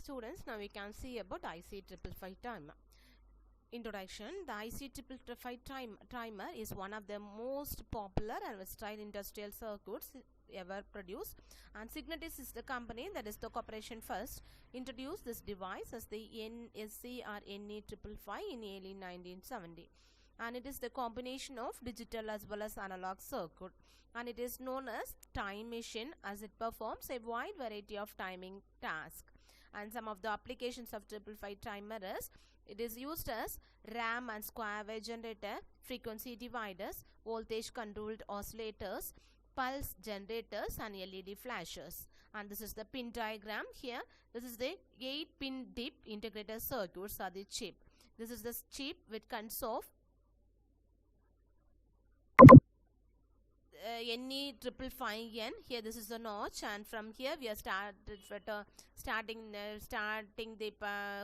Students, now we can see about IC 555 timer. Introduction. The IC 555 timer is one of the most popular and versatile industrial circuits ever produced, and Signatis is the company, that is the corporation, first introduced this device as the NSC or NE 555 in early 1970, and it is the combination of digital as well as analog circuit, and it is known as time machine as it performs a wide variety of timing tasks. And some of the applications of 555 timer is, it is used as RAM and square wave generator, frequency dividers, voltage controlled oscillators, pulse generators, and LED flashers. And this is the pin diagram here. This is the 8-pin DIP integrated circuits or the chip. This is the chip which consists of NE 555N. Here this is the notch, and from here we are starting the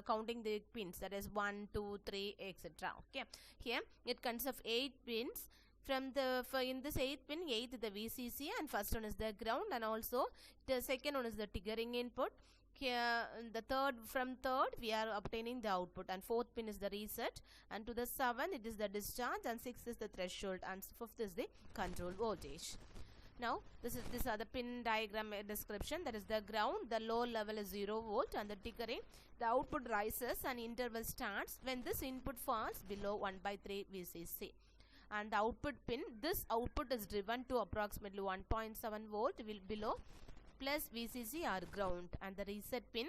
counting the pins, that is 1, 2, 3, etc. Okay, here it consists of 8 pins. From the in this 8 pin, 8th the VCC, and first one is the ground, and also the second one is the triggering input. Here the from third we are obtaining the output, and 4th pin is the reset, and to the 7th it is the discharge, and 6th is the threshold, and 5th is the control voltage. Now these are the pin diagram description. That is the ground, the low level is 0 volt, and the triggering, the output rises and interval starts when this input falls below 1/3 VCC. And the output pin, this output is driven to approximately 1.7 volt below plus VCC or ground. And the reset pin,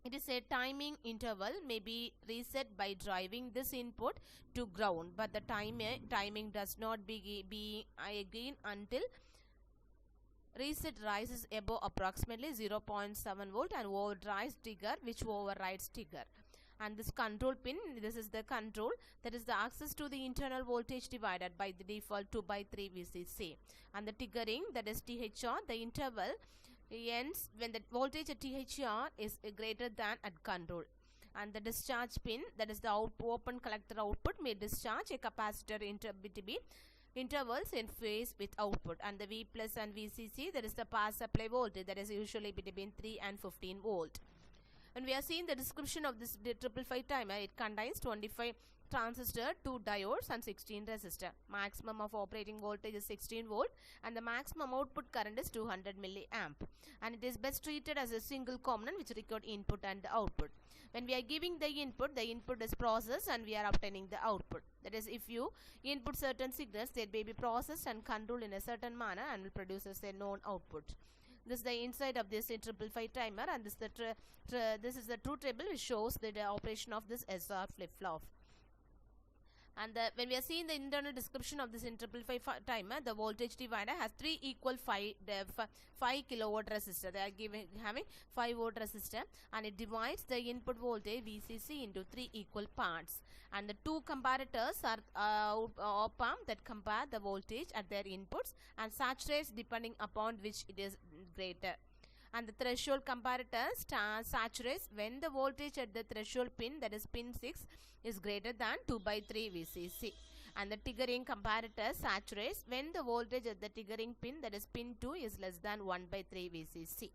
it is a timing interval, may be reset by driving this input to ground, but the timing does not be again until reset rises above approximately 0.7 volt and overdrives trigger, which overrides trigger. And this control pin, this is the control, that is the access to the internal voltage divided by the default 2/3 VCC. And the triggering, that is THR, the interval ends when the voltage at THR is greater than at control. And the discharge pin, that is the open collector output, may discharge a capacitor between intervals in phase with output. And the V plus and VCC, that is the power supply voltage, that is usually between 3 and 15 volt. And we are seeing the description of this 555 timer. It contains 25 transistor, 2 diodes, and 16 resistor. Maximum of operating voltage is 16 volt, and the maximum output current is 200 milliamp. And it is best treated as a single component which record input and output. When we are giving the input is processed and we are obtaining the output. That is, if you input certain signals, they may be processed and controlled in a certain manner and will produce as a known output. This is the inside of this 555 timer, and this is the truth table which shows the operation of this SR flip-flop. And when we are seeing the internal description of this 555 timer, the voltage divider has 3 equal 5 kilowatt resistor. They are having 5 volt resistor, and it divides the input voltage VCC into 3 equal parts. And the 2 comparators are op-amp that compare the voltage at their inputs and saturates depending upon which it is greater. And the threshold comparator saturates when the voltage at the threshold pin, that is pin 6, is greater than 2/3 VCC. And the triggering comparator saturates when the voltage at the triggering pin, that is pin 2, is less than 1/3 VCC.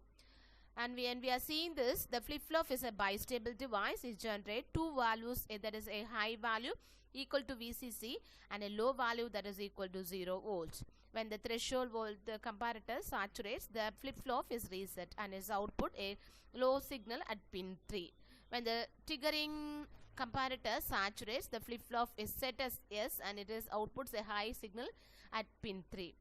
And when we are seeing this, the flip-flop is a bistable device. It generates 2 values, that is a high value equal to VCC and a low value that is equal to 0 volts. When the threshold the comparator saturates, the flip-flop is reset and is output a low signal at pin 3. When the triggering comparator saturates, the flip-flop is set as S and it is outputs a high signal at pin 3.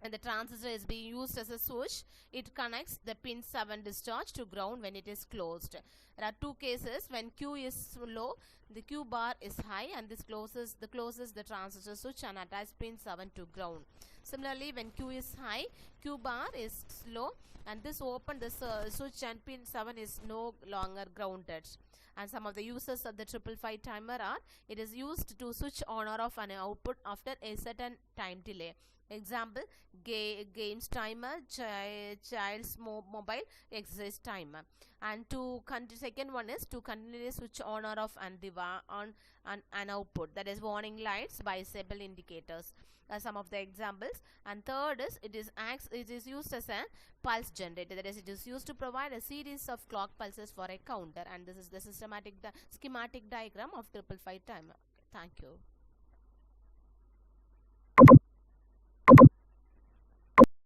And the transistor is being used as a switch. It connects the pin 7 discharge to ground when it is closed. There are 2 cases. When Q is low, the Q bar is high, and this closes the transistor switch and attaches pin 7 to ground. Similarly, when Q is high, Q bar is low, and this open the switch and pin 7 is no longer grounded. And some of the uses of the 555 timer are, it is used to switch on or off an output after a certain time delay. Example, games timer, child's mobile exercise timer. and second one is to continuously switch on or off and on an output, that is warning lights, bicycle indicators, some of the examples. And third is it is used as a pulse generator, that is it is used to provide a series of clock pulses for a counter. And this is the schematic diagram of 555 timer. Thank you.